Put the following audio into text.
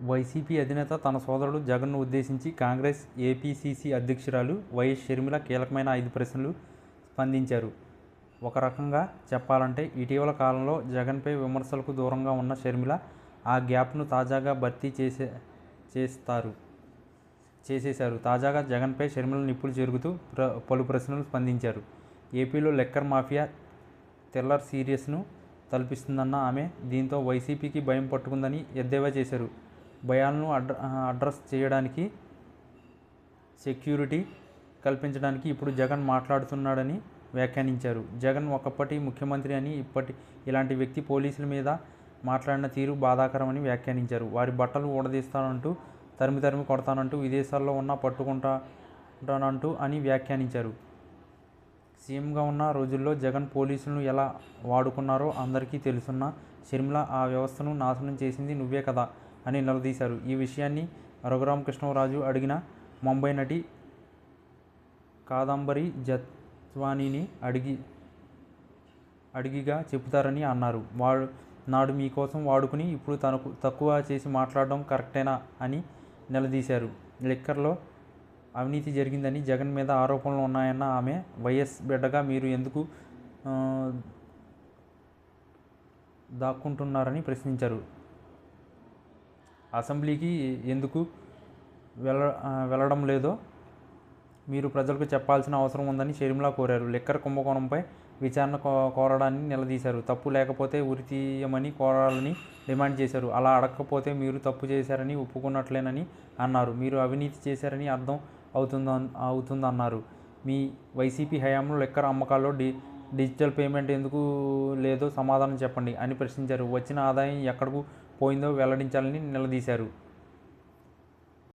YCP అధినేత తన సోదరుడు జగన్ను ఉద్దేశించి కాంగ్రెస్ ఏపీసీసీ అధ్యక్షురాలు వైఎస్ షర్మిల కీలకమైన 5 ప్రశ్నలు స్పందించారు. ఒక రకంగా చెప్పాలంటే ఇటీవల కాలంలో జగన్పై విమర్శలకు దూరంగా ఉన్న షర్మిల ఆ గ్యాప్ను తాజాగా భర్తీ చేసేశారు. తాజాగా జగన్పై షర్మిల నిప్పులు చెరుగుతూ పలు ప్రశ్నలు స్పందించారు. ఏపీలో లిక్కర్ మాఫియా తెల్లర్ సీరియస్ను తలపిస్తుందన్న ఆమె దీంతో వైసీపీకి భయం పట్టుకుందని ఎద్దేవా చేశారు. భయాలను అడ్రస్ చేయడానికి, సెక్యూరిటీ కల్పించడానికి ఇప్పుడు జగన్ మాట్లాడుతున్నాడని వ్యాఖ్యానించారు. జగన్ ఒకప్పటి ముఖ్యమంత్రి అని ఇలాంటి వ్యక్తి పోలీసుల మీద మాట్లాడిన తీరు బాధాకరమని వ్యాఖ్యానించారు. వారి బట్టలు ఊడదీస్తానంటూ, తరిమి కొడతానంటూ, విదేశాల్లో ఉన్నా పట్టుకుంటానంటూ అని వ్యాఖ్యానించారు. సీఎంగా ఉన్న రోజుల్లో జగన్ పోలీసులను ఎలా వాడుకున్నారో అందరికీ తెలుసున్న షర్మిల ఆ వ్యవస్థను నాశనం చేసింది నువ్వే కదా అని నిలదీశారు. ఈ విషయాన్ని రఘురామకృష్ణరాజు అడిగిన ముంబై నటి కాదంబరి జత్వానీని అడిగిగా చెబుతారని అన్నారు. నాడు మీకోసం వాడుకుని ఇప్పుడు తనకు తక్కువ చేసి మాట్లాడడం కరెక్టేనా అని నిలదీశారు. లిక్కర్లో అవినీతి జరిగిందని జగన్ మీద ఆరోపణలు ఉన్నాయన్న ఆమె వైఎస్ బిడ్డగా మీరు ఎందుకు దాక్కుంటున్నారని ప్రశ్నించారు. అసెంబ్లీకి ఎందుకు వెళ్ళడం లేదో మీరు ప్రజలకు చెప్పాల్సిన అవసరం ఉందని షర్మిల కోరారు. లిక్కర్ కుంభకోణంపై విచారణ కోరడాన్ని నిలదీశారు. తప్పు లేకపోతే ఉరితీయమని కోరాలని డిమాండ్ చేశారు. అలా అడగకపోతే మీరు తప్పు చేశారని ఒప్పుకున్నట్లేనని అన్నారు. మీరు అవినీతి చేశారని అర్థం అవుతుందన్నారు. మీ వైసీపీ హయాంలో లిక్కర్ అమ్మకాల్లో డిజిటల్ పేమెంట్ ఎందుకు లేదో సమాధానం చెప్పండి అని ప్రశ్నించారు. వచ్చిన ఆదాయం ఎక్కడకు పోయిందో వెల్లడించాలని నిలదీశారు.